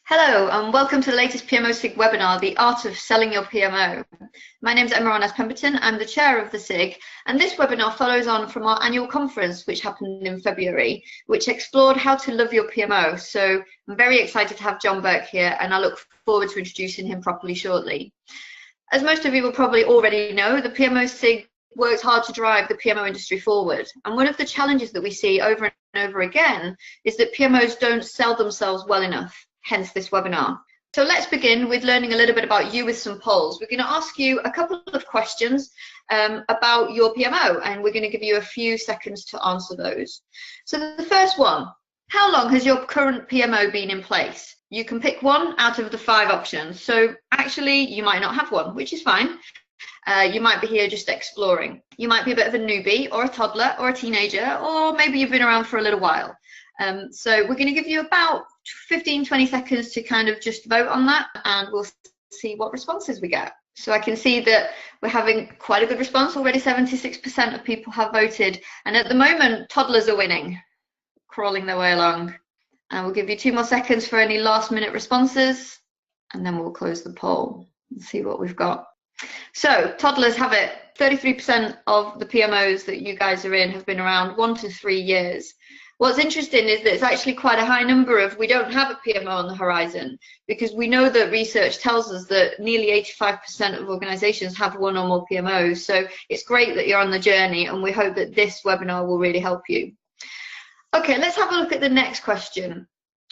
Hello and welcome to the latest PMO SIG webinar, The Art of Selling Your PMO. My name is Emma Pemberton, I'm the chair of the SIG, and this webinar follows on from our annual conference which happened in February, which explored how to love your PMO. So I'm very excited to have Jon Burke here and I look forward to introducing him properly shortly. As most of you will probably already know, the PMO SIG works hard to drive the PMO industry forward. And one of the challenges that we see over and over again is that PMOs don't sell themselves well enough. Hence this webinar. So let's begin with learning a little bit about you with some polls. We're going to ask you a couple of questions about your PMO, and we're going to give you a few seconds to answer those. So the first one, how long has your current PMO been in place? You can pick one out of the 5 options. So actually you might not have one, which is fine. You might be here just exploring. You might be a bit of a newbie or a toddler or a teenager, or maybe you've been around for a little while. So we're going to give you about 15-20 seconds to kind of just vote on that, and we'll see what responses we get. So I can see that we're having quite a good response already. 76% of people have voted, and at the moment toddlers are winning, crawling their way along. And we'll give you 2 more seconds for any last minute responses, and then we'll close the poll and see what we've got. So toddlers have it. 33% of the PMOs that you guys are in have been around 1 to 3 years. What's interesting is that it's actually quite a high number of we don't have a PMO on the horizon, because we know that research tells us that nearly 85% of organisations have 1 or more PMOs. So it's great that you're on the journey, and we hope that this webinar will really help you. Okay, let's have a look at the next question,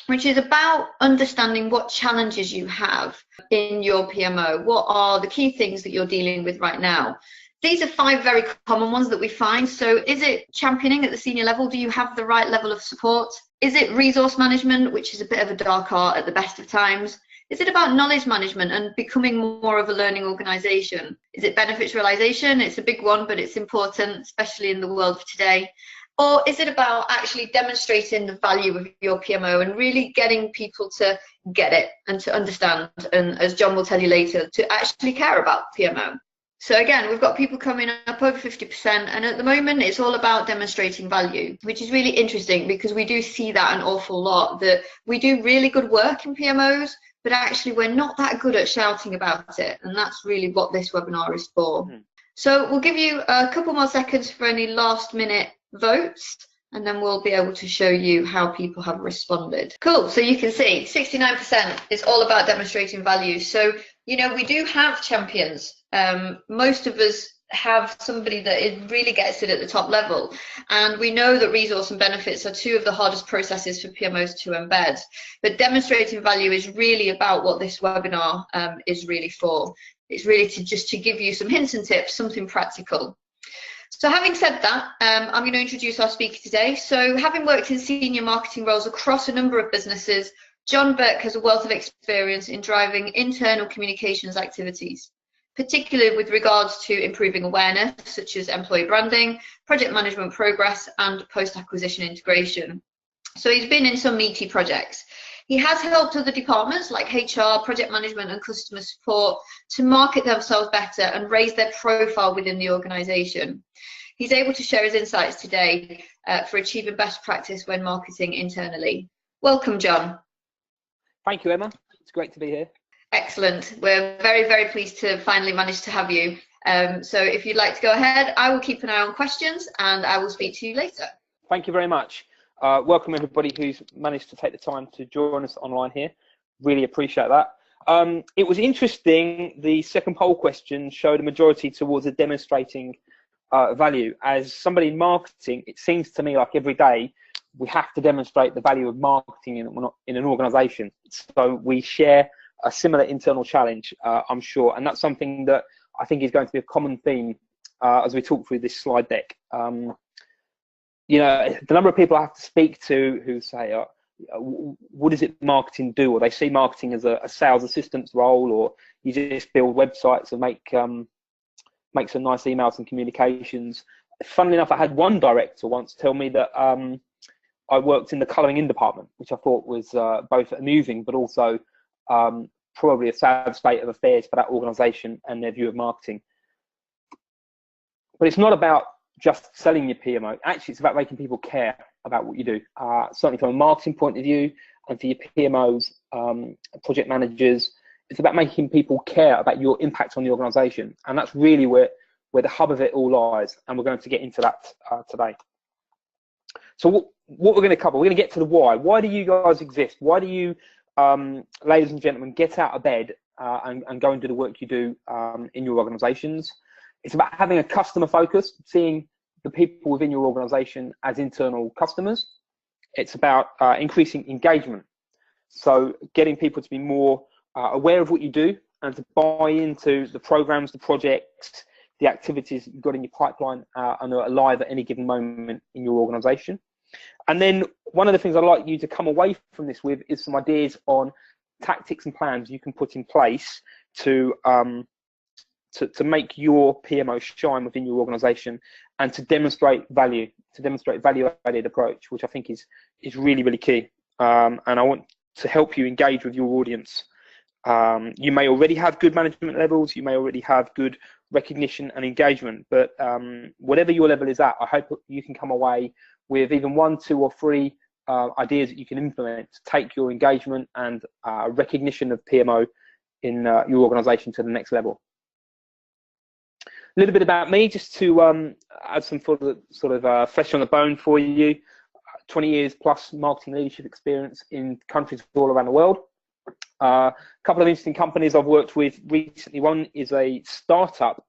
which is about understanding what challenges you have in your PMO. What are the key things that you're dealing with right now? These are 5 very common ones that we find. So is it championing at the senior level? Do you have the right level of support? Is it resource management, which is a bit of a dark art at the best of times? Is it about knowledge management and becoming more of a learning organisation? Is it benefits realisation? It's a big one, but it's important, especially in the world of today. Or is it about actually demonstrating the value of your PMO and really getting people to get it and to understand, and as Jon will tell you later, to actually care about PMO? So again, we've got people coming up over 50%, and at the moment it's all about demonstrating value, which is really interesting because we do see that an awful lot, that we do really good work in PMOs, but actually we're not that good at shouting about it, and that's really what this webinar is for. So we'll give you a couple more seconds for any last minute votes, and then we'll be able to show you how people have responded. Cool, so you can see 69% is all about demonstrating value. So, you know, we do have champions. Most of us have somebody that really gets it at the top level, and we know that resource and benefits are 2 of the hardest processes for PMOs to embed. But demonstrating value is really about what this webinar is really for. It's really to give you some hints and tips, something practical. So having said that, I'm going to introduce our speaker today. So having worked in senior marketing roles across a number of businesses, Jon Burke has a wealth of experience in driving internal communications activities, particularly with regards to improving awareness, such as employee branding, project management progress, and post-acquisition integration. So he's been in some meaty projects. He has helped other departments like HR, project management, and customer support to market themselves better and raise their profile within the organisation. He's able to share his insights today for achieving best practice when marketing internally. Welcome, Jon. Thank you, Emma. It's great to be here. Excellent. We're very, very pleased to finally manage to have you. So if you'd like to go ahead, I will keep an eye on questions and I will speak to you later. Thank you very much. Welcome everybody who's managed to take the time to join us online here. Really appreciate that. It was interesting, the second poll question showed a majority towards a demonstrating value. As somebody in marketing, it seems to me like every day we have to demonstrate the value of marketing in an organisation. So we share a similar internal challenge, I'm sure, and that's something that I think is going to be a common theme as we talk through this slide deck. You know, the number of people I have to speak to who say, what does it marketing do? Or they see marketing as a sales assistant's role, or you just build websites and make some nice emails and communications. Funnily enough, I had one director once tell me that I worked in the colouring in department, which I thought was both amusing but also probably a sad state of affairs for that organisation and their view of marketing. But it's not about just selling your PMO. Actually, it's about making people care about what you do. Certainly from a marketing point of view, and for your PMOs, project managers. It's about making people care about your impact on the organisation, and that's really where the hub of it all lies. And we're going to get into that today. So what we're going to cover, we're going to get to the why. Why do you guys exist? Why do you, ladies and gentlemen, get out of bed and go and do the work you do in your organisations? It's about having a customer focus, seeing the people within your organisation as internal customers. It's about increasing engagement, so getting people to be more aware of what you do and to buy into the programs, the projects, the activities you've got in your pipeline and are live at any given moment in your organisation. And then one of the things I'd like you to come away from this with is some ideas on tactics and plans you can put in place to make your PMO shine within your organisation and to demonstrate value-added approach, which I think is really, really key. And I want to help you engage with your audience. You may already have good management levels, you may already have good recognition and engagement, but whatever your level is at, I hope you can come away with even 1, 2 or 3 ideas that you can implement to take your engagement and recognition of PMO in your organisation to the next level. A little bit about me, just to add some sort of flesh on the bone for you. 20 years plus marketing leadership experience in countries all around the world. A couple of interesting companies I've worked with recently. One is a startup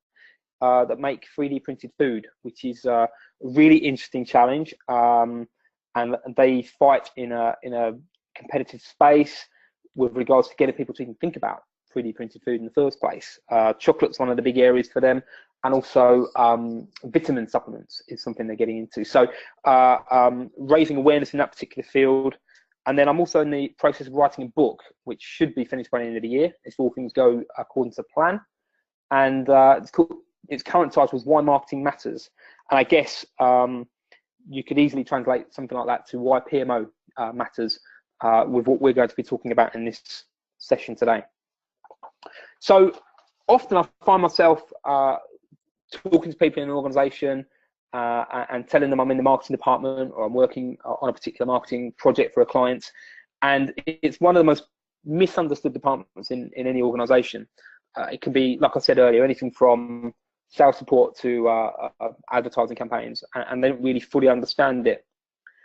that make 3D printed food, which is a really interesting challenge. And they fight in a competitive space with regards to getting people to even think about 3D printed food in the first place. Chocolate's one of the big areas for them, and also vitamin supplements is something they're getting into. So raising awareness in that particular field. And then I'm also in the process of writing a book, which should be finished by the end of the year, if all things go according to plan. And its current title is Why Marketing Matters. And I guess you could easily translate something like that to why PMO matters with what we're going to be talking about in this session today. So often I find myself talking to people in an organisation and telling them I'm in the marketing department or I'm working on a particular marketing project for a client, and it's one of the most misunderstood departments in any organisation. It can be, like I said earlier, anything from sales support to advertising campaigns, and they don't really fully understand it.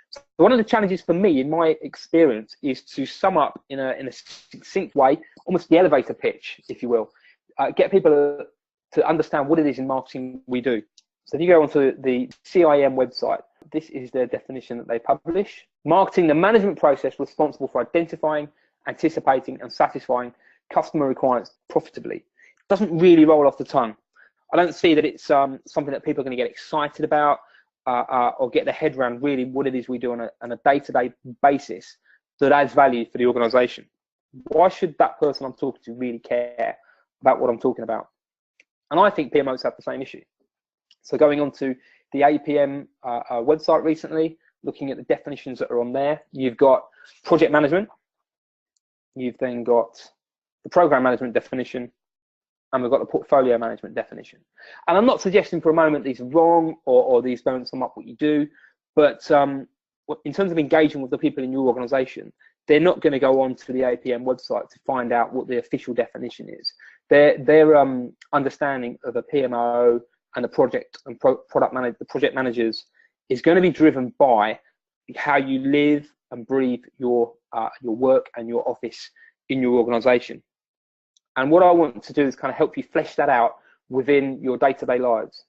So one of the challenges for me, in my experience, is to sum up in a succinct way, almost the elevator pitch, if you will, get people to understand what it is in marketing we do. So if you go onto the CIM website, this is their definition that they publish. Marketing, the management process responsible for identifying, anticipating and satisfying customer requirements profitably. It doesn't really roll off the tongue. I don't see that it's something that people are going to get excited about or get their head around really what it is we do on a day-to-day basis that adds value for the organisation. Why should that person I'm talking to really care about what I'm talking about? And I think PMOs have the same issue. So going on to the APM website recently, looking at the definitions that are on there, you've got project management, you've then got the program management definition, and we've got the portfolio management definition. And I'm not suggesting for a moment these are wrong or these don't sum up what you do, but in terms of engaging with the people in your organisation, they're not going to go on to the APM website to find out what the official definition is. Their understanding of a PMO and the project and the project managers is going to be driven by how you live and breathe your work and your office in your organisation. And what I want to do is kind of help you flesh that out within your day-to-day lives.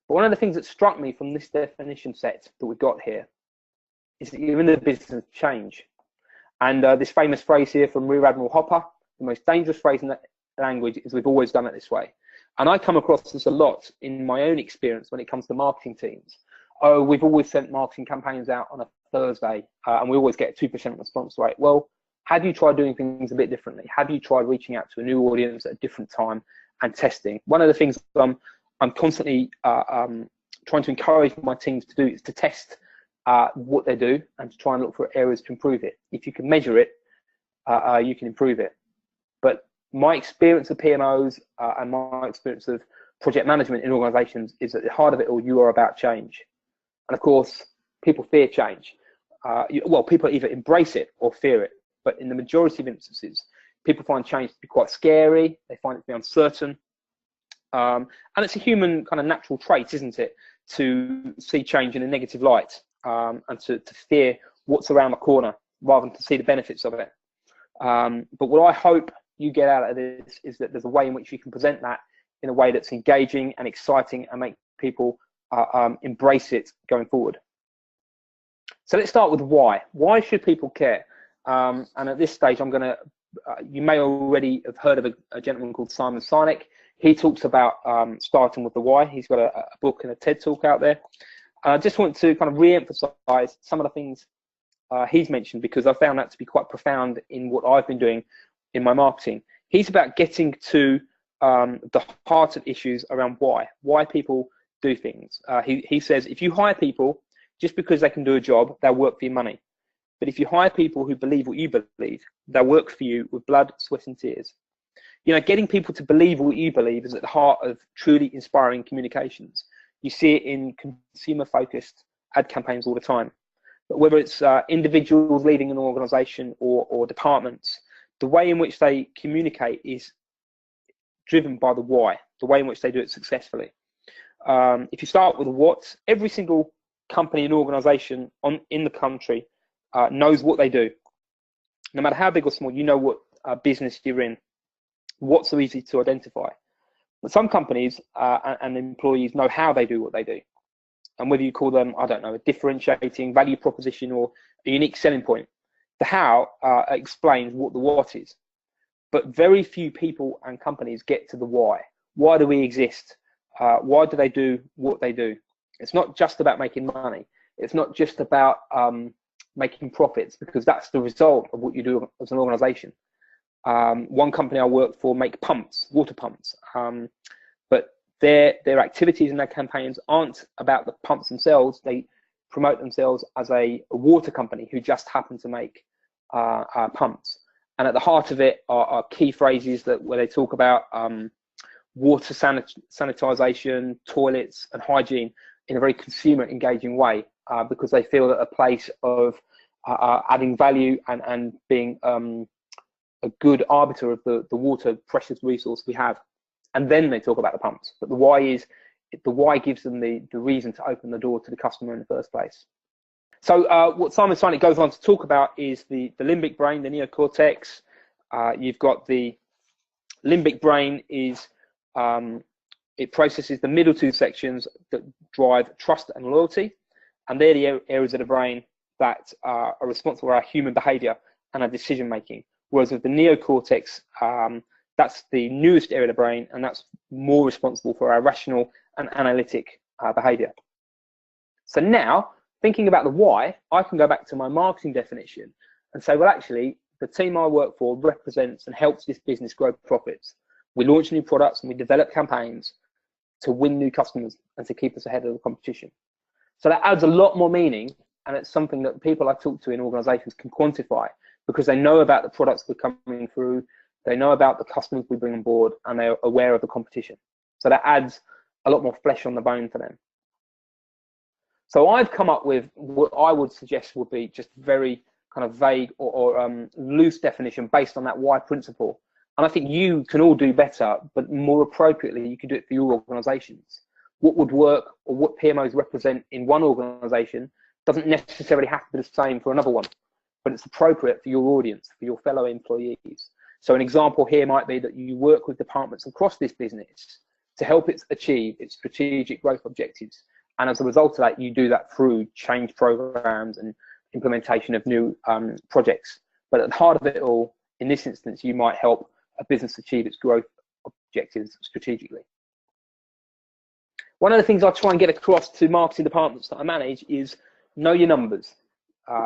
But one of the things that struck me from this definition set that we've got here is that you're in the business of change. And this famous phrase here from Rear Admiral Hopper, the most dangerous phrase in that language is we've always done it this way. And I come across this a lot in my own experience when it comes to marketing teams. Oh, we've always sent marketing campaigns out on a Thursday and we always get a 2% response rate. Well, have you tried doing things a bit differently? Have you tried reaching out to a new audience at a different time and testing? One of the things I'm constantly trying to encourage my teams to do is to test what they do and to try and look for areas to improve it. If you can measure it, you can improve it. But my experience of PMOs and my experience of project management in organizations is at the heart of it all, you are about change. And of course, people fear change. Well, people either embrace it or fear it. but in the majority of instances, people find change to be quite scary. They find it to be uncertain. And it's a human kind of natural trait, isn't it, to see change in a negative light, and to fear what's around the corner rather than to see the benefits of it. But what I hope you get out of this is that there's a way in which you can present that in a way that's engaging and exciting and make people embrace it going forward. So let's start with why. Why should people care? And at this stage, I'm going to, you may already have heard of a gentleman called Simon Sinek. He talks about starting with the why. He's got a book and a TED talk out there. I just want to kind of re-emphasize some of the things he's mentioned, because I found that to be quite profound in what I've been doing in my marketing. He's about getting to the heart of issues around why people do things. He says, if you hire people just because they can do a job, they'll work for your money. But if you hire people who believe what you believe, they'll work for you with blood, sweat and tears. You know, getting people to believe what you believe is at the heart of truly inspiring communications. You see it in consumer-focused ad campaigns all the time. But whether it's individuals leading an organisation or departments, the way in which they communicate is driven by the why, the way in which they do it successfully. If you start with what, every single company and organisation in the country knows what they do. No matter how big or small, you know what business you're in. What's so easy to identify? But some companies and employees know how they do what they do. And whether you call them, I don't know, a differentiating value proposition or a unique selling point, the how explains what the what is. But very few people and companies get to the why. Why do we exist? Why do they do what they do? It's not just about making money. It's not just about making profits, because that's the result of what you do as an organization. One company I work for make pumps, water pumps, but their activities and their campaigns aren't about the pumps themselves. They promote themselves as a water company who just happen to make pumps. And at the heart of it are key phrases where they talk about water sanitization, toilets and hygiene in a very consumer engaging way, because they feel that a place of adding value and being a good arbiter of the water precious resource we have. And then they talk about the pumps. But the why gives them the reason to open the door to the customer in the first place. So what Simon Sinek goes on to talk about is the limbic brain, the neocortex. You've got the limbic brain is, it processes the middle two sections that drive trust and loyalty. And they're the areas of the brain that are responsible for our human behavior and our decision making. Whereas with the neocortex, that's the newest area of the brain, and that's more responsible for our rational and analytic behavior. So now, thinking about the why, I can go back to my marketing definition and say, well, actually, the team I work for represents and helps this business grow profits. We launch new products and we develop campaigns to win new customers and to keep us ahead of the competition. So that adds a lot more meaning, and it's something that people I talk to in organizations can quantify, because they know about the products we're coming through, they know about the customers we bring on board, and they're aware of the competition. So that adds a lot more flesh on the bone for them. So I've come up with what I would suggest would be just very kind of vague or loose definition based on that why principle. And I think you can all do better, but more appropriately, you can do it for your organizations. What would work or what PMOs represent in one organization doesn't necessarily have to be the same for another one, but it's appropriate for your audience, for your fellow employees. So an example here might be that you work with departments across this business to help it achieve its strategic growth objectives. And as a result of that, you do that through change programs and implementation of new projects. But at the heart of it all, in this instance, you might help a business achieve its growth objectives strategically. One of the things I try and get across to marketing departments that I manage is know your numbers.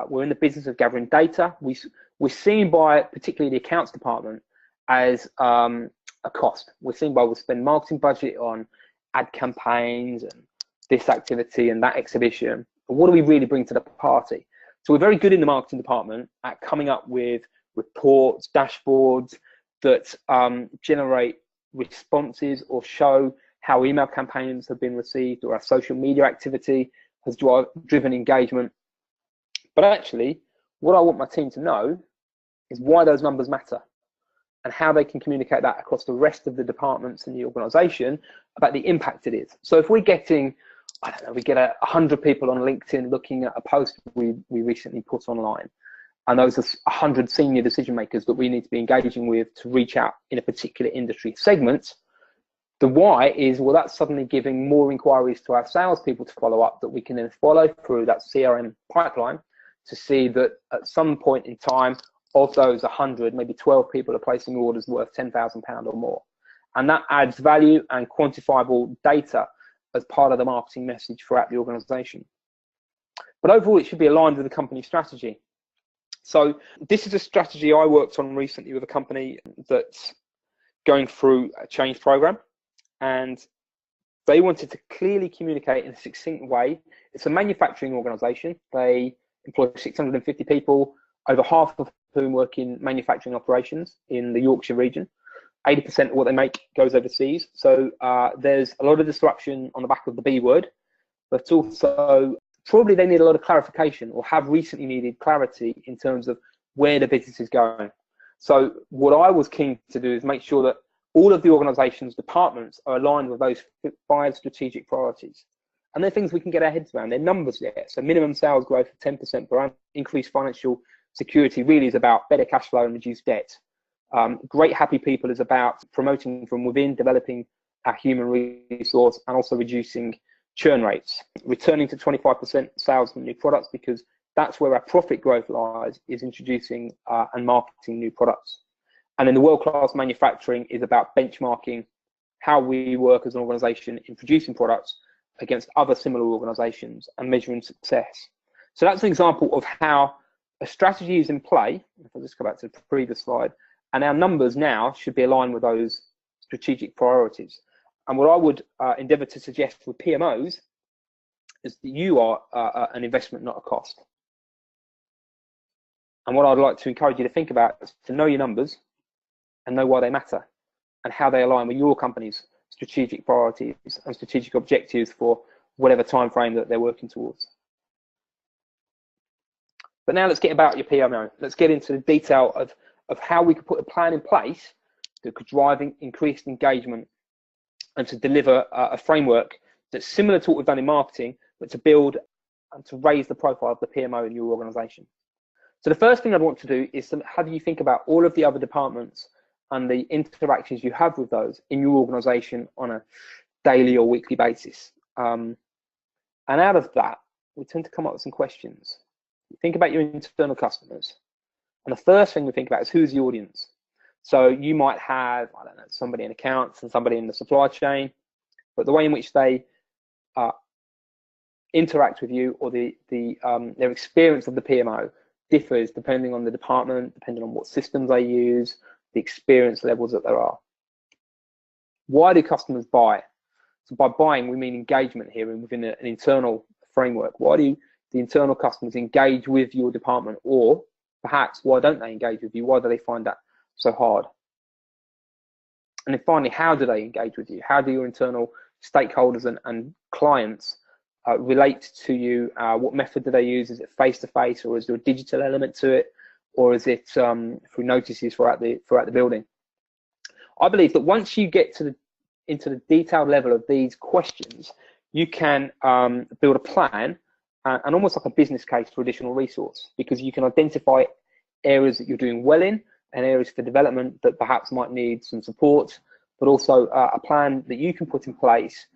We're in the business of gathering data. We're seen by particularly the accounts department as a cost. We're seen by we'll spend marketing budget on ad campaigns and this activity and that exhibition. But what do we really bring to the party? So we're very good in the marketing department at coming up with reports, dashboards that generate responses or show how email campaigns have been received or our social media activity has driven engagement. But actually, what I want my team to know is why those numbers matter and how they can communicate that across the rest of the departments in the organisation about the impact it is. So if we're getting, I don't know, we get 100 people on LinkedIn looking at a post we recently put online, and those are 100 senior decision makers that we need to be engaging with to reach out in a particular industry segment. The why is, well, that's suddenly giving more inquiries to our salespeople to follow up, that we can then follow through that CRM pipeline to see that at some point in time, of those 100, maybe 12 people are placing orders worth £10,000 or more. And that adds value and quantifiable data as part of the marketing message throughout the organisation. But overall, it should be aligned with the company strategy. So this is a strategy I worked on recently with a company that's going through a change program, and they wanted to clearly communicate in a succinct way. It's a manufacturing organisation. They employ 650 people, over half of whom work in manufacturing operations in the Yorkshire region. 80% of what they make goes overseas. So there's a lot of disruption on the back of the B word, but also probably they need a lot of clarification, or have recently needed clarity in terms of where the business is going. So what I was keen to do is make sure that all of the organisation's departments are aligned with those 5 strategic priorities. And they're things we can get our heads around. They're numbers there. So minimum sales growth of 10% per annum, increased financial security really is about better cash flow and reduced debt. Great happy people is about promoting from within, developing our human resource, and also reducing churn rates. Returning to 25% sales from new products, because that's where our profit growth lies, is introducing and marketing new products. And then the world-class manufacturing is about benchmarking how we work as an organisation in producing products against other similar organisations and measuring success. So that's an example of how a strategy is in play. If I just go back to the previous slide, and our numbers now should be aligned with those strategic priorities. And what I would endeavour to suggest with PMOs is that you are an investment, not a cost. And what I'd like to encourage you to think about is to know your numbers and know why they matter and how they align with your company's strategic priorities and strategic objectives for whatever time frame that they're working towards. But now let's get about your PMO. Let's get into the detail of how we could put a plan in place that could drive increased engagement and to deliver a framework that's similar to what we've done in marketing, but to build and to raise the profile of the PMO in your organisation. So the first thing I'd want to do is to have you think about all of the other departments and the interactions you have with those in your organisation on a daily or weekly basis. And out of that, we tend to come up with some questions. Think about your internal customers. And the first thing we think about is, who's the audience? So you might have, I don't know, somebody in accounts and somebody in the supply chain, but the way in which they interact with you, or their experience of the PMO, differs depending on the department, depending on what systems they use, the experience levels that there are. Why do customers buy? So by buying, we mean engagement here within an internal framework. Why do the internal customers engage with your department? Or perhaps, why don't they engage with you? Why do they find that so hard? And then finally, how do they engage with you? How do your internal stakeholders and clients relate to you? What method do they use? Is it face-to-face, or is there a digital element to it, or is it through notices throughout the building? I believe that once you get into the detailed level of these questions, you can build a plan and almost like a business case for additional resource, because you can identify areas that you're doing well in and areas for development that perhaps might need some support, but also a plan that you can put in place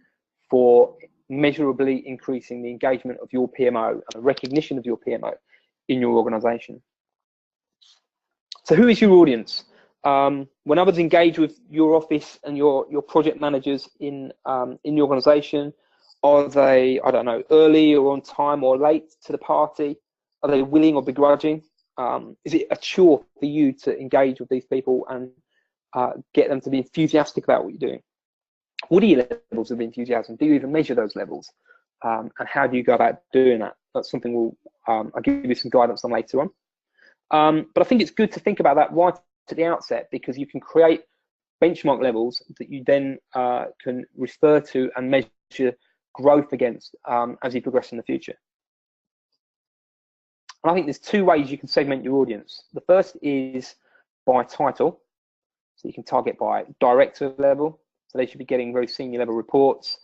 for measurably increasing the engagement of your PMO and the recognition of your PMO in your organisation. So who is your audience? When others engage with your office and your project managers in the organisation, are they, I don't know, early or on time or late to the party? Are they willing or begrudging? Is it a chore for you to engage with these people and get them to be enthusiastic about what you're doing? What are your levels of enthusiasm? Do you even measure those levels? And how do you go about doing that? That's something I'll give you some guidance on later on. But I think it's good to think about that right at the outset, because you can create benchmark levels that you then can refer to and measure growth against as you progress in the future. And I think there's two ways you can segment your audience. The first is by title. So you can target by director level. So they should be getting very senior level reports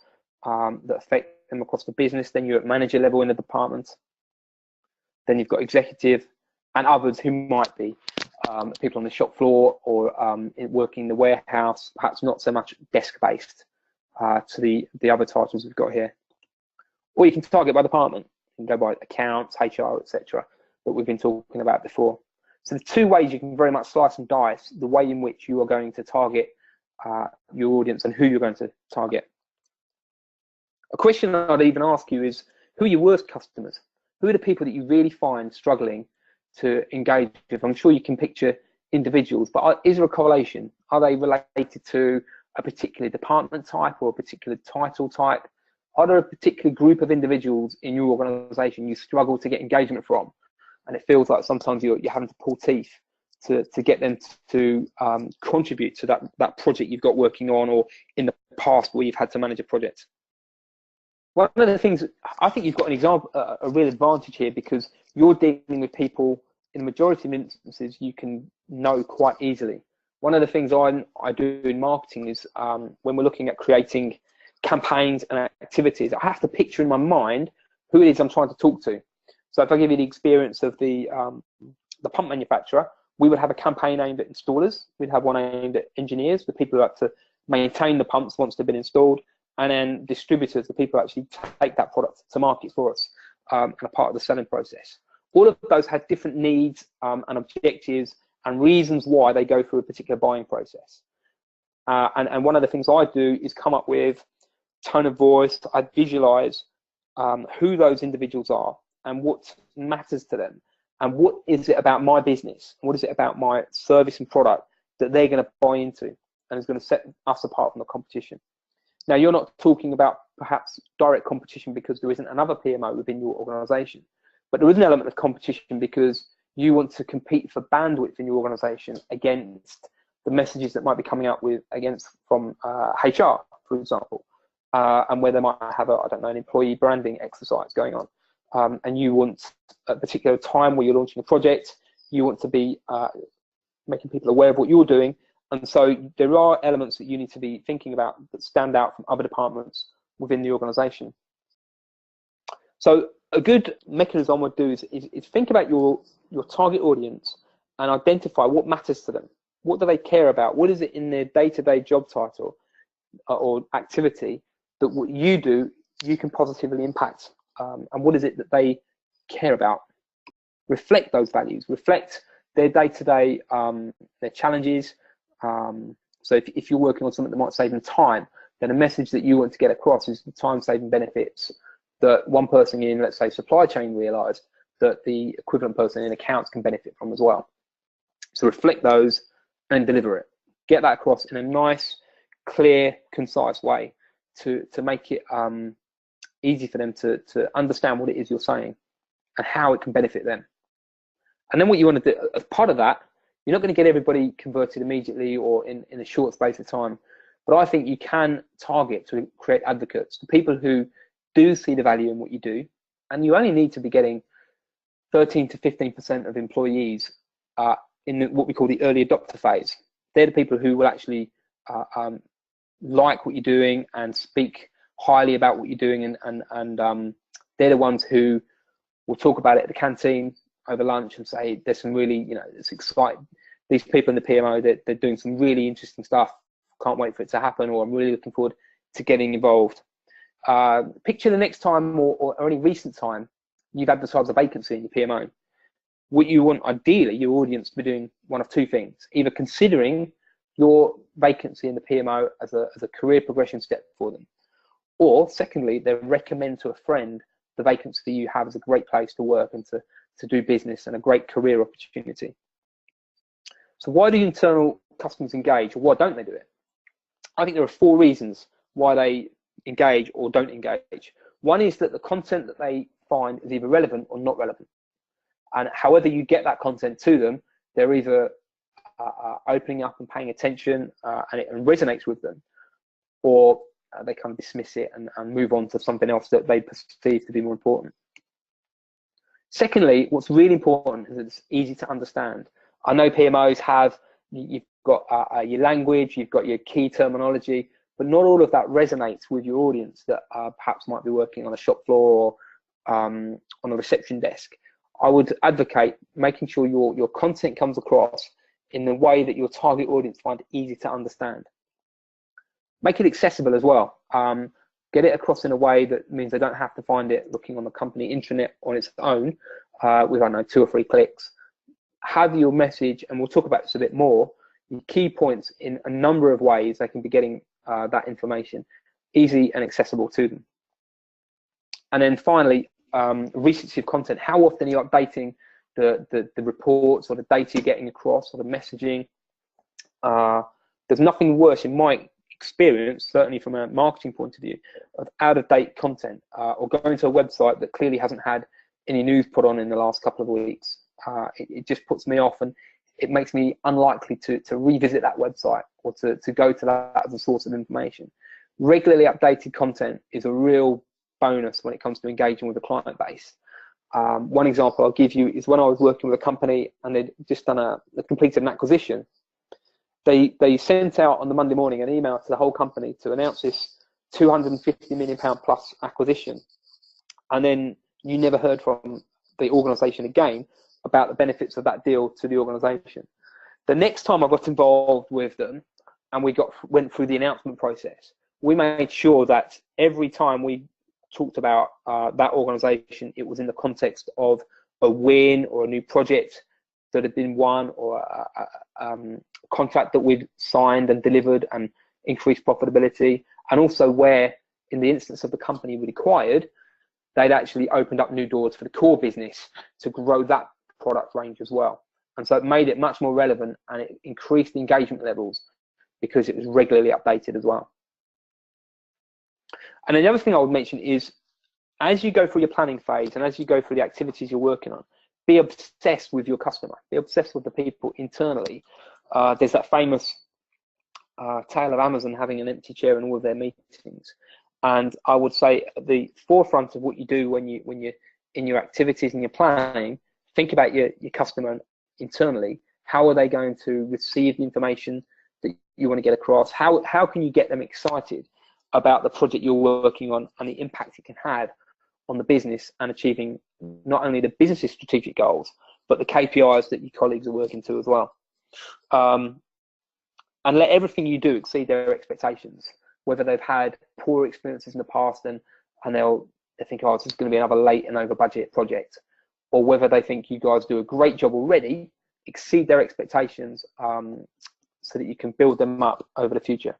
that affect them across the business. Then you're at manager level in the department. Then you've got executive and others who might be people on the shop floor or working in the warehouse, perhaps not so much desk-based to the other titles we've got here. Or you can target by department. You can go by accounts, HR, etc. that we've been talking about before. So the two ways you can very much slice and dice the way in which you are going to target your audience and who you're going to target. A question I'd even ask you is, who are your worst customers? Who are the people that you really find struggling to engage with? I'm sure you can picture individuals, but is there a correlation? Are they related to a particular department type or a particular title type? Are there a particular group of individuals in your organisation you struggle to get engagement from? And it feels like sometimes you're having to pull teeth to get them to contribute to that project you've got working on, or in the past where you've had to manage a project. One of the things, I think you've got an example, a real advantage here, because you're dealing with people in the majority of instances you can know quite easily. One of the things I do in marketing is when we're looking at creating campaigns and activities, I have to picture in my mind who it is I'm trying to talk to. So if I give you the experience of the pump manufacturer, we would have a campaign aimed at installers. We'd have one aimed at engineers, the people who like to maintain the pumps once they've been installed, and then distributors, the people who actually take that product to market for us and are part of the selling process. All of those had different needs and objectives and reasons why they go through a particular buying process. And one of the things I do is come up with tone of voice. I visualize who those individuals are and what matters to them, and what is it about my business, and what is it about my service and product that they're going to buy into and is going to set us apart from the competition. Now, you're not talking about perhaps direct competition because there isn't another PMO within your organisation, but there is an element of competition because you want to compete for bandwidth in your organisation against the messages that might be coming up from HR, for example, and where they might have an employee branding exercise going on. And you want a particular time where you're launching a project, you want to be making people aware of what you're doing. And so there are elements that you need to be thinking about that stand out from other departments within the organisation. So a good mechanism I would do is think about your target audience and identify what matters to them. What do they care about? What is it in their day-to-day job title or activity that what you do, you can positively impact? And what is it that they care about? Reflect those values, reflect their day-to-day, their challenges. So if you're working on something that might save them time, then a message that you want to get across is the time-saving benefits that one person in, let's say, supply chain realised that the equivalent person in accounts can benefit from as well. So reflect those and deliver it. Get that across in a nice, clear, concise way to make it easy for them to understand what it is you're saying and how it can benefit them. And then what you want to do as part of that, you're not going to get everybody converted immediately or in a short space of time, but I think you can target to create advocates, the people who do see the value in what you do. And you only need to be getting 13 to 15% of employees in what we call the early adopter phase. They're the people who will actually like what you're doing and speak highly about what you're doing, and they're the ones who will talk about it at the canteen over lunch and say, there's some really, it's exciting. These people in the PMO, they're doing some really interesting stuff. Can't wait for it to happen, or I'm really looking forward to getting involved. Picture the next time or any recent time you've advertised a vacancy in your PMO. What you want, ideally, your audience to be doing one of two things: either considering your vacancy in the PMO as a career progression step for them, or secondly, they recommend to a friend the vacancy you have as a great place to work and to do business and a great career opportunity. So why do internal customers engage, or why don't they do it? I think there are 4 reasons why they engage or don't engage. One is that the content that they find is either relevant or not relevant. And however you get that content to them, they're either opening up and paying attention and it resonates with them, or they kind of dismiss it and move on to something else that they perceive to be more important. Secondly, what's really important is that it's easy to understand. I know PMOs have, you've got your language, you've got your key terminology, but not all of that resonates with your audience that perhaps might be working on a shop floor or on a reception desk. I would advocate making sure your content comes across in the way that your target audience find it easy to understand. Make it accessible as well. Get it across in a way that means they don't have to find it looking on the company intranet on its own with, I don't know, 2 or 3 clicks. Have your message, and we'll talk about this a bit more, your key points in a number of ways they can be getting that information easy and accessible to them. And then finally, recency of content. How often are you updating the reports or the data you're getting across or the messaging? There's nothing worse in my experience, certainly from a marketing point of view, of out-of-date content or going to a website that clearly hasn't had any news put on in the last couple of weeks. It just puts me off, and it makes me unlikely to revisit that website or to go to that as a source of information. Regularly updated content is a real bonus when it comes to engaging with the client base. One example I'll give you is when I was working with a company and they'd just completed an acquisition. They sent out on the Monday morning an email to the whole company to announce this £250 million plus acquisition, and then you never heard from the organisation again about the benefits of that deal to the organisation. The next time I got involved with them and we went through the announcement process, we made sure that every time we talked about that organisation, it was in the context of a win or a new project that had been won, or a contract that we'd signed and delivered and increased profitability, and also where, in the instance of the company we'd acquired, they'd actually opened up new doors for the core business to grow that product range as well. And so it made it much more relevant, and it increased the engagement levels because it was regularly updated as well. And then the other thing I would mention is, as you go through your planning phase and as you go through the activities you're working on, be obsessed with your customer, be obsessed with the people internally. There's that famous tale of Amazon having an empty chair in all of their meetings. And I would say at the forefront of what you do when you're in your activities and your planning, think about your customer internally. How are they going to receive the information that you want to get across? How can you get them excited about the project you're working on and the impact it can have on the business and achieving not only the business's strategic goals, but the KPIs that your colleagues are working to as well. And let everything you do exceed their expectations, whether they've had poor experiences in the past and they think, oh, this is going to be another late and over budget project, or whether they think you guys do a great job already, exceed their expectations so that you can build them up over the future.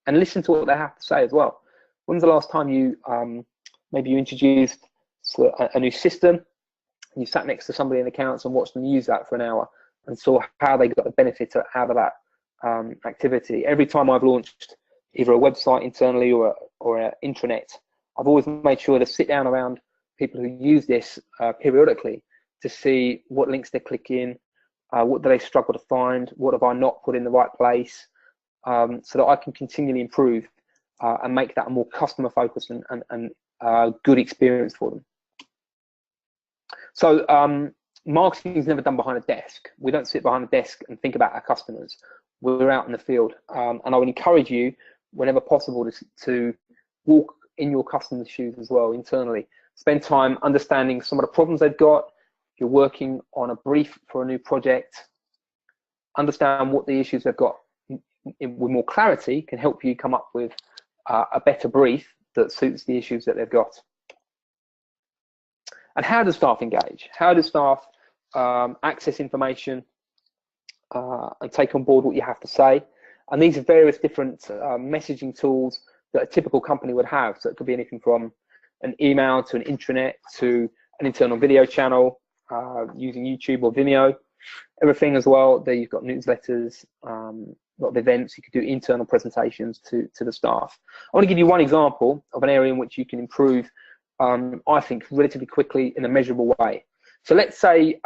And listen to what they have to say as well. When's the last time you maybe you introduced a new system, and you sat next to somebody in accounts and watched them use that for an hour and saw how they got the benefit out of that activity? Every time I've launched either a website internally or an intranet, I've always made sure to sit down around people who use this periodically to see what links they're clicking, what do they struggle to find, what have I not put in the right place, so that I can continually improve and make that a more customer focused and good experience for them. So marketing is never done behind a desk. We don't sit behind a desk and think about our customers. We're out in the field, and I would encourage you, whenever possible, to walk in your customers' shoes as well internally. Spend time understanding some of the problems they've got. If you're working on a brief for a new project, understand what the issues they've got with more clarity can help you come up with a better brief that suits the issues that they've got. And how do staff engage? How do staff access information and take on board what you have to say? And these are various different messaging tools that a typical company would have. So it could be anything from an email to an intranet to an internal video channel using YouTube or Vimeo. Everything as well. There you've got newsletters, a lot of events. You could do internal presentations to the staff. I want to give you one example of an area in which you can improve, I think, relatively quickly in a measurable way. So let's say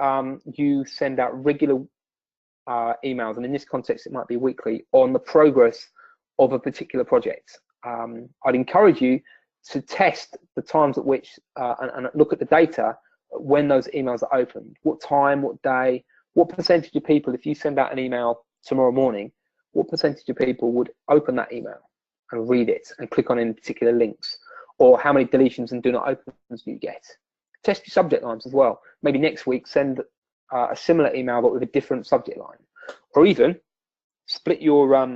you send out regular emails, and in this context it might be weekly, on the progress of a particular project. I'd encourage you to test the times at which and look at the data when those emails are opened, what time, what day, what percentage of people, if you send out an email tomorrow morning, what percentage of people would open that email and read it and click on any particular links, or how many deletions and do not opens do you get? Test your subject lines as well. Maybe next week send a similar email but with a different subject line, or even split your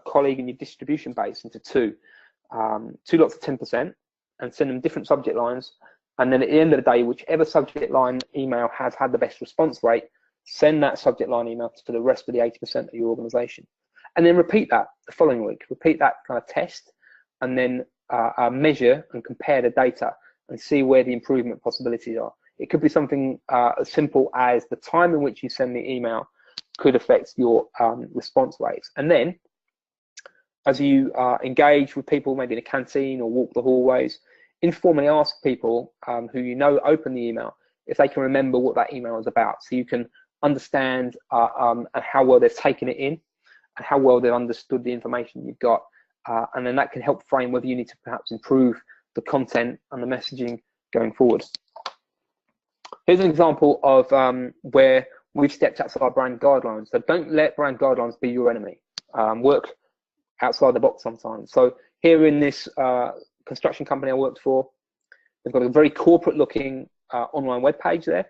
colleague and your distribution base into two lots of 10% and send them different subject lines, and then at the end of the day, whichever subject line email has had the best response rate, send that subject line email to the rest of the 80% of your organization, and then repeat that the following week. Repeat that kind of test, and then measure and compare the data and see where the improvement possibilities are. It could be something as simple as the time in which you send the email could affect your response rates. And then as you engage with people, maybe in a canteen or walk the hallways, informally ask people who you know open the email if they can remember what that email is about, so you can understand and how well they've taken it in and how well they've understood the information you've got, and then that can help frame whether you need to perhaps improve the content and the messaging going forward. Here's an example of where we've stepped outside brand guidelines. So don't let brand guidelines be your enemy. Work outside the box sometimes. So here in this construction company I worked for, they've got a very corporate looking online web page there,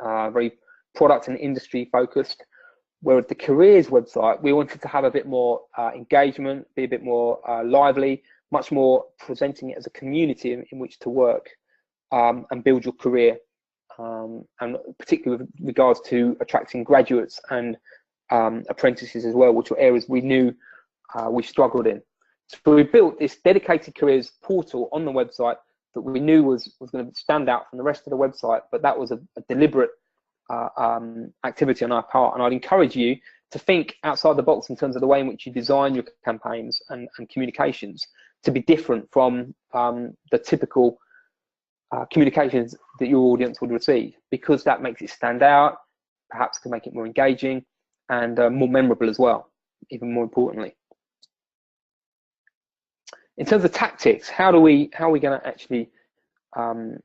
very product and industry focused. Whereas the careers website, we wanted to have a bit more engagement, be a bit more lively, much more presenting it as a community in which to work and build your career, and particularly with regards to attracting graduates and apprentices as well, which were areas we knew we struggled in. So we built this dedicated careers portal on the website that we knew was going to stand out from the rest of the website, but that was a deliberate activity on our part. And I'd encourage you to think outside the box in terms of the way in which you design your campaigns and communications to be different from the typical communications that your audience would receive, because that makes it stand out, perhaps can make it more engaging and more memorable as well, even more importantly. In terms of tactics, how are we going to actually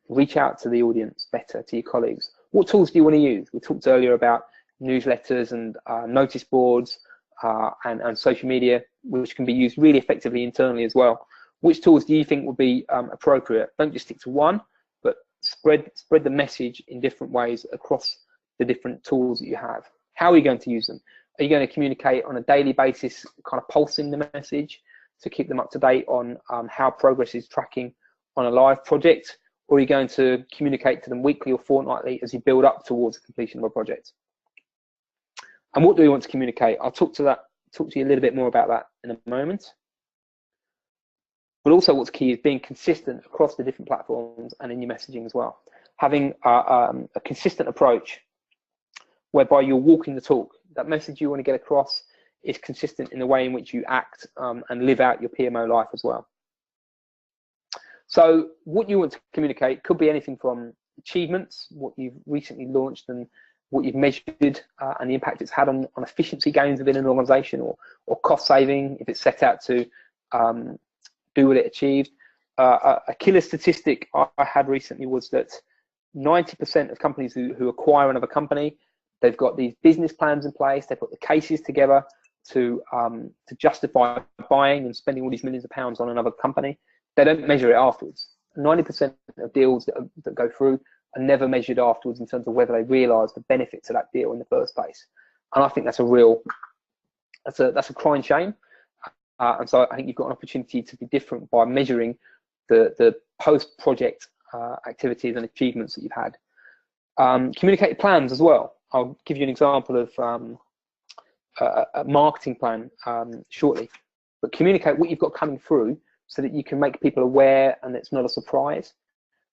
reach out to the audience better, to your colleagues? What tools do you want to use? We talked earlier about newsletters and notice boards and social media, which can be used really effectively internally as well. Which tools do you think would be appropriate? Don't just stick to one, but spread the message in different ways across the different tools that you have. How are you going to use them? Are you going to communicate on a daily basis, kind of pulsing the message to keep them up to date on how progress is tracking on a live project? Or are you going to communicate to them weekly or fortnightly as you build up towards the completion of a project? And what do we want to communicate? I'll talk to you a little bit more about that in a moment. But also what's key is being consistent across the different platforms and in your messaging as well. Having a consistent approach whereby you're walking the talk. That message you want to get across is consistent in the way in which you act and live out your PMO life as well. So what you want to communicate could be anything from achievements, what you've recently launched and what you've measured and the impact it's had on efficiency gains within an organization, or cost saving if it's set out to do what it achieved. A killer statistic I had recently was that 90% of companies who acquire another company, they've got these business plans in place, they put the cases together to justify buying and spending all these millions of pounds on another company. They don't measure it afterwards. 90% of deals that go through are never measured afterwards in terms of whether they realise the benefits of that deal in the first place. And I think that's a crying shame. And so I think you've got an opportunity to be different by measuring the post-project activities and achievements that you've had. Communicate plans as well. I'll give you an example of a marketing plan shortly, but communicate what you've got coming through so that you can make people aware and it's not a surprise,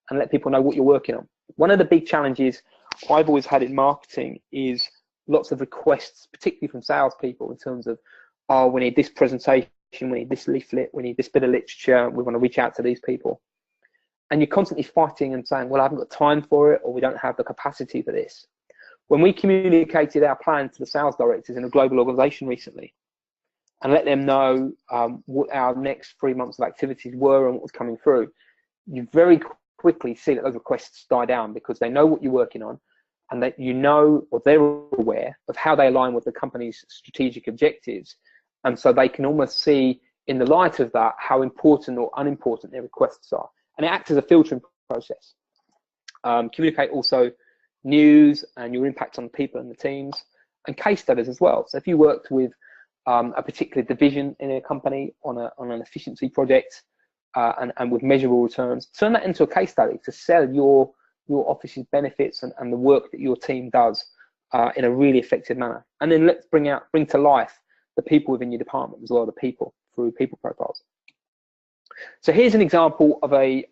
and let people know what you're working on. One of the big challenges I've always had in marketing is lots of requests, particularly from salespeople, in terms of, oh, we need this presentation, we need this leaflet, we need this bit of literature, we want to reach out to these people. And you're constantly fighting and saying, well, I haven't got time for it, or we don't have the capacity for this. When we communicated our plan to the sales directors in a global organization recently and let them know what our next 3 months of activities were and what was coming through, you very quickly see that those requests die down because they know what you're working on, and that you know, or they're aware of how they align with the company's strategic objectives. And so they can almost see in the light of that how important or unimportant their requests are. And it acts as a filtering process. Communicate also news and your impact on people and the teams, and case studies as well. So if you worked with a particular division in a company on an efficiency project and with measurable returns, turn that into a case study to sell your office's benefits and the work that your team does in a really effective manner. And then let's bring to life the people within your department as well, the people, through people profiles. So here's an example of a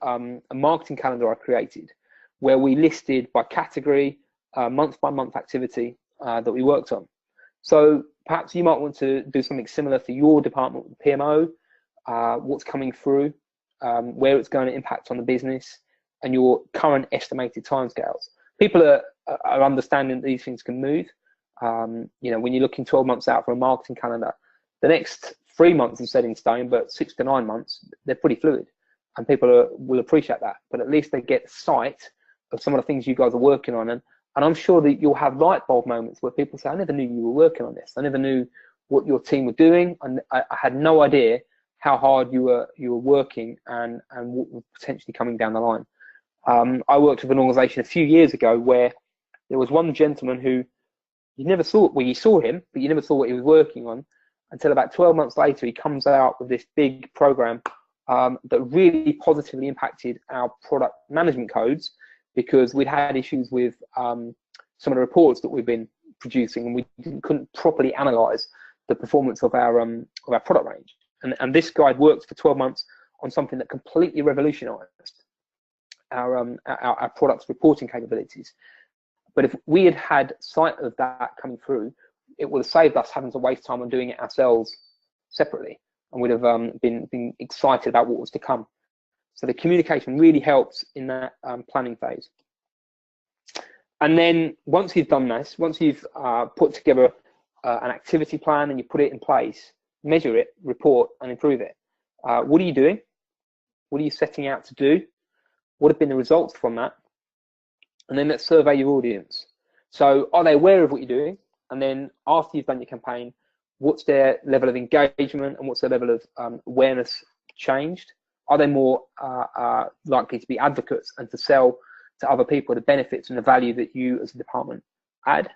marketing calendar I created, where we listed by category, month by month activity that we worked on. So perhaps you might want to do something similar for your department with PMO, what's coming through, where it's going to impact on the business, and your current estimated timescales. People are understanding that these things can move. You know, when you're looking 12 months out for a marketing calendar, the next 3 months is set in stone, but 6 to 9 months, they're pretty fluid, and people will appreciate that. But at least they get sight of some of the things you guys are working on, and I'm sure that you'll have light bulb moments where people say, I never knew you were working on this. I never knew what your team were doing, and I had no idea how hard you were working and what was potentially coming down the line. I worked with an organisation a few years ago where there was one gentleman who you never saw, well, you saw him, but you never saw what he was working on until about 12 months later. He comes out with this big program that really positively impacted our product management codes, because we'd had issues with some of the reports that we've been producing, and we couldn't properly analyse the performance of our product range. And this guy worked for 12 months on something that completely revolutionised our product's reporting capabilities. But if we had had sight of that coming through, it would have saved us having to waste time on doing it ourselves separately, and we'd have been excited about what was to come. So the communication really helps in that planning phase. And then once you've done this, once you've put together an activity plan and you put it in place, measure it, report, and improve it. What are you doing? What are you setting out to do? What have been the results from that? And then let's survey your audience. So are they aware of what you're doing? And then after you've done your campaign, what's their level of engagement and what's their level of awareness changed? Are they more likely to be advocates and to sell to other people the benefits and the value that you as a department add?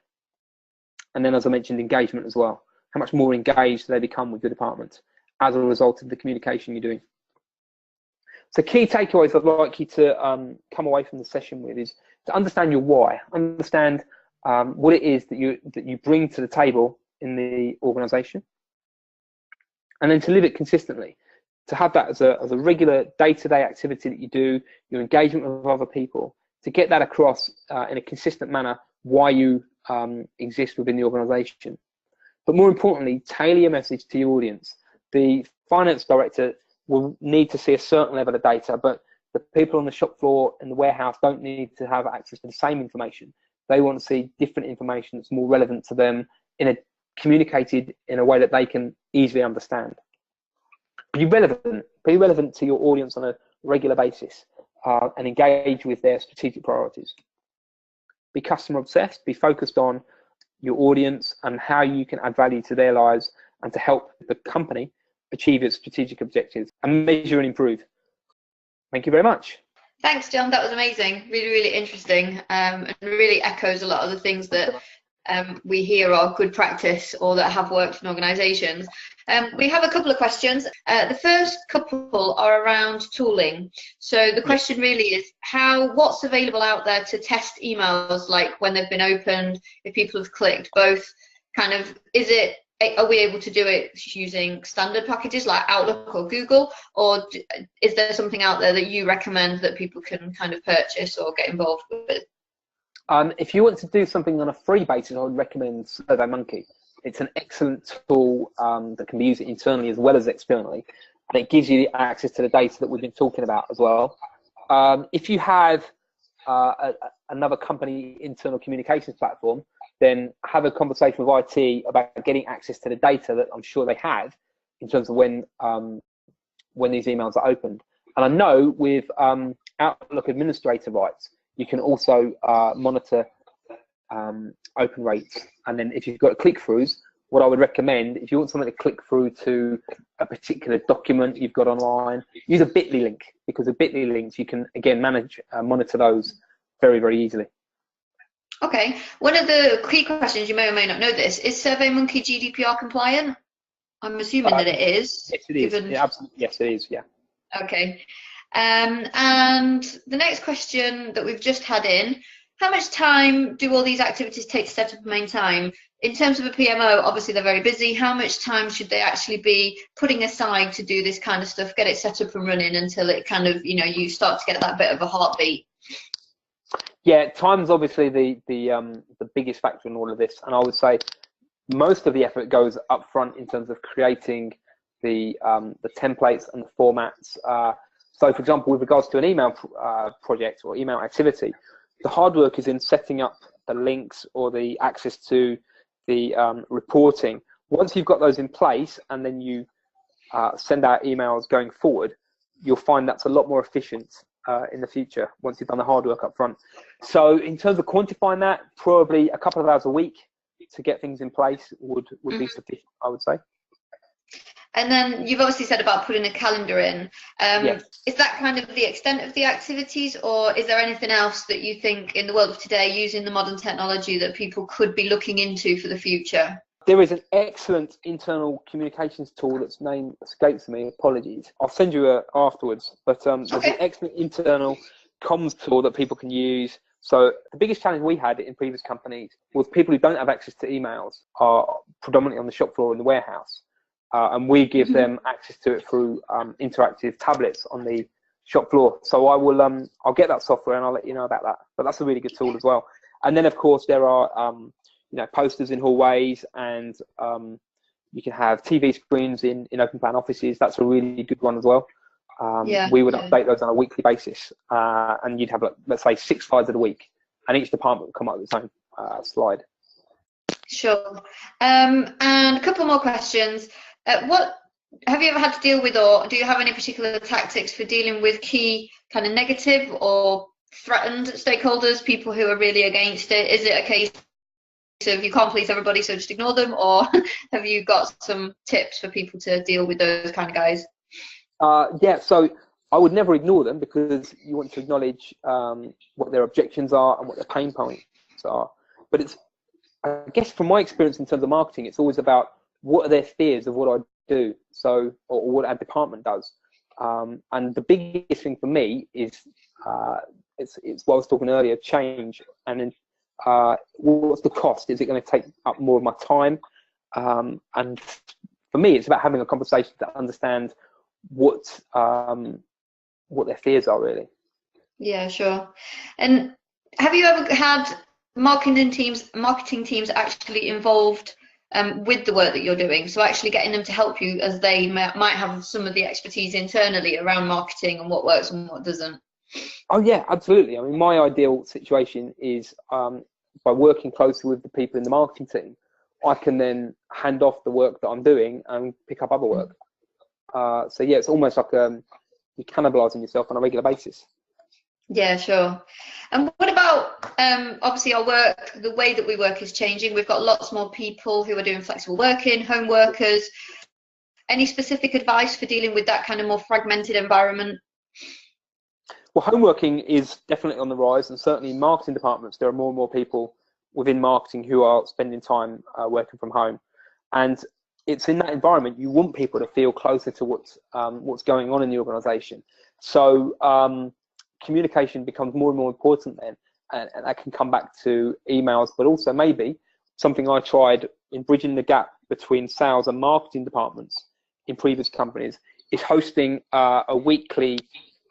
And then, as I mentioned, engagement as well. How much more engaged do they become with your department as a result of the communication you're doing? So key takeaways I'd like you to come away from the session with is to understand your why, understand what it is that you bring to the table in the organisation, and then to live it consistently. To have that as a regular day-to-day activity that you do, your engagement with other people, to get that across in a consistent manner why you exist within the organisation. But more importantly, tailor your message to your audience. The finance director will need to see a certain level of data, but the people on the shop floor and the warehouse don't need to have access to the same information. They want to see different information that's more relevant to them, communicated in a way that they can easily understand. Be relevant to your audience on a regular basis and engage with their strategic priorities. Be customer obsessed, be focused on your audience and how you can add value to their lives and to help the company achieve its strategic objectives, and measure and improve. Thank you very much. Thanks, John. That was amazing. Really, really interesting, and really echoes a lot of the things that we hear are good practice or that have worked in organisations. We have a couple of questions. The first couple are around tooling. So the question really is what's available out there to test emails, like when they've been opened, if people have clicked, both kind of, are we able to do it using standard packages like Outlook or Google, or is there something out there that you recommend that people can kind of purchase or get involved with? If you want to do something on a free basis, I would recommend SurveyMonkey. It's an excellent tool that can be used internally as well as externally, and it gives you access to the data that we've been talking about as well. If you have another company internal communications platform, then have a conversation with IT about getting access to the data that I'm sure they have in terms of when these emails are opened. And I know with Outlook administrator rights, you can also monitor open rates. And then if you've got click-throughs, what I would recommend, if you want something to click through to a particular document you've got online, use a bit.ly link, because with bit.ly links, you can, again, manage, monitor those very, very easily. Okay. One of the key questions, you may or may not know this, is SurveyMonkey GDPR compliant? I'm assuming that it is. Yes, it is. Yeah, absolutely. Yes, it is, yeah. Okay. And the next question that we've just had in, how much time do all these activities take to set up and maintain? In terms of a PMO, obviously they're very busy. How much time should they actually be putting aside to do this kind of stuff, get it set up and running until it kind of, you know, you start to get that bit of a heartbeat? Yeah, time's obviously the biggest factor in all of this, and I would say most of the effort goes up front in terms of creating the templates and the formats. So, for example, with regards to an email project or email activity, the hard work is in setting up the links or the access to the reporting. Once you've got those in place and then you send out emails going forward, you'll find that's a lot more efficient in the future once you've done the hard work up front. So in terms of quantifying that, probably a couple of hours a week to get things in place would be sufficient, I would say. And then you've obviously said about putting a calendar in. Yes. Is that kind of the extent of the activities, or is there anything else that you think in the world of today, using the modern technology, that people could be looking into for the future? There is an excellent internal communications tool that's name escapes me, apologies. I'll send you afterwards, but there's an excellent internal comms tool that people can use. So the biggest challenge we had in previous companies was people who don't have access to emails are predominantly on the shop floor in the warehouse. And we give them access to it through interactive tablets on the shop floor. So I will, I'll get that software and I'll let you know about that. But that's a really good tool as well. And then of course there are, you know, posters in hallways, and you can have TV screens in open plan offices. That's a really good one as well. We would update those on a weekly basis, and you'd have, like, let's say 6 slides of the week, and each department will come up with its own slide. Sure. And a couple more questions. What have you ever had to deal with, or do you have any particular tactics for dealing with key kind of negative or threatened stakeholders, people who are really against it? Is it a case of you can't please everybody, so just ignore them, or have you got some tips for people to deal with those kind of guys? Yeah, so I would never ignore them, because you want to acknowledge what their objections are and what their pain points are. But it's, I guess from my experience in terms of marketing, it's always about what are their fears of what I do, so, or what our department does. And the biggest thing for me is, it's what I was talking earlier, change. And then what's the cost? Is it going to take up more of my time? And for me, it's about having a conversation to understand what their fears are, really. Yeah, sure. And have you ever had marketing teams actually involved with the work that you're doing, so actually getting them to help you, as they might have some of the expertise internally around marketing and what works and what doesn't? Oh yeah, absolutely. I mean, my ideal situation is by working closely with the people in the marketing team, I can then hand off the work that I'm doing and pick up other work. So yeah, it's almost like you're cannibalizing yourself on a regular basis. Yeah, sure. And what about, obviously our work, the way that we work is changing. We've got lots more people who are doing flexible working, home workers. Any specific advice for dealing with that kind of more fragmented environment? Well, home working is definitely on the rise, and certainly in marketing departments, there are more and more people within marketing who are spending time working from home. And it's in that environment you want people to feel closer to what's going on in the organisation. So communication becomes more and more important then, and that can come back to emails, but also maybe something I tried in bridging the gap between sales and marketing departments in previous companies is hosting a weekly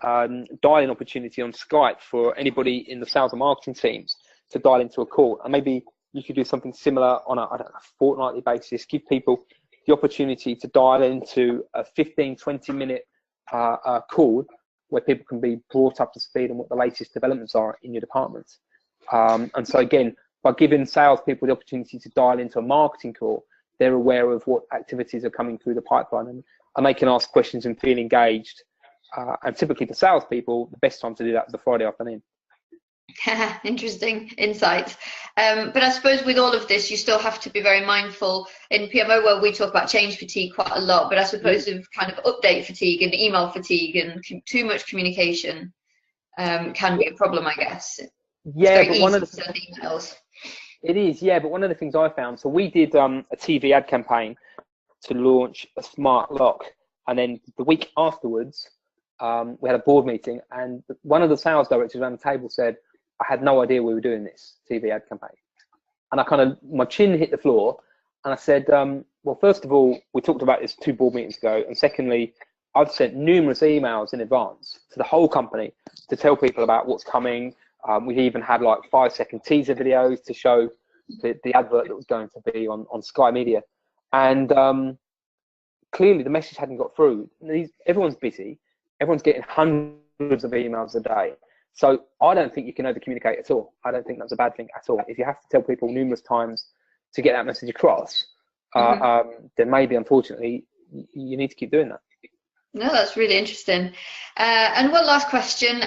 dial-in opportunity on Skype for anybody in the sales and marketing teams to dial into a call. And maybe you could do something similar on a fortnightly basis, give people the opportunity to dial into a 15-20 minute call where people can be brought up to speed on what the latest developments are in your department. And so again, by giving salespeople the opportunity to dial into a marketing call, they're aware of what activities are coming through the pipeline, and they can ask questions and feel engaged And typically for salespeople, the best time to do that is the Friday afternoon. Interesting insights. But I suppose with all of this, you still have to be very mindful. In PMO world, we talk about change fatigue quite a lot, but I suppose of kind of update fatigue and email fatigue and too much communication can be a problem, I guess. Yeah, but one of the send emails. It is, yeah, but one of the things I found, so we did a TV ad campaign to launch a smart lock, and then the week afterwards, we had a board meeting, and one of the sales directors around the table said, I had no idea we were doing this TV ad campaign. And I kind of, my chin hit the floor, and I said, well, first of all, we talked about this 2 board meetings ago, and secondly, I've sent numerous emails in advance to the whole company to tell people about what's coming. We even had like 5-second teaser videos to show the advert that was going to be on Sky Media. And clearly the message hadn't got through. Everyone's busy. Everyone's getting hundreds of emails a day. So I don't think you can over communicate at all. I don't think that's a bad thing at all. If you have to tell people numerous times to get that message across, then maybe, unfortunately, you need to keep doing that. No, that's really interesting. And one last question.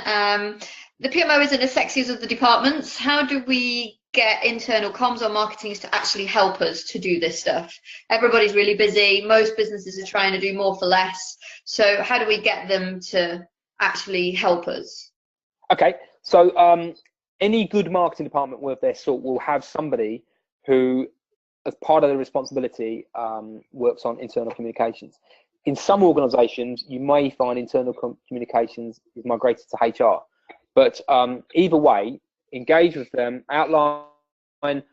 The PMO isn't as sexy as other departments. How do we get internal comms or marketing to actually help us to do this stuff? Everybody's really busy. Most businesses are trying to do more for less. So how do we get them to actually help us? Okay, so any good marketing department worth their salt will have somebody who, as part of their responsibility, works on internal communications. In some organisations, you may find internal communications is migrated to HR. But either way, engage with them, outline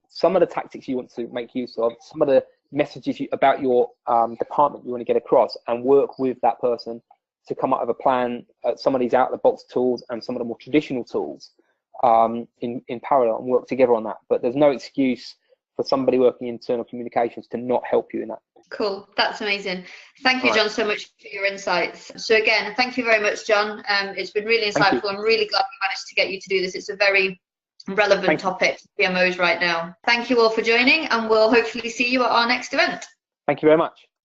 some of the tactics you want to make use of, some of the messages about your department you want to get across, and work with that person to come up with a plan, some of these out-of-the-box tools and some of the more traditional tools in parallel, and work together on that. But there's no excuse for somebody working in internal communications to not help you in that. Cool, that's amazing. Thank you, John, so much for your insights. So again, thank you very much, John. It's been really insightful. I'm really glad we managed to get you to do this. It's a very relevant topic to PMOs right now. Thank you all for joining, and we'll hopefully see you at our next event. Thank you very much.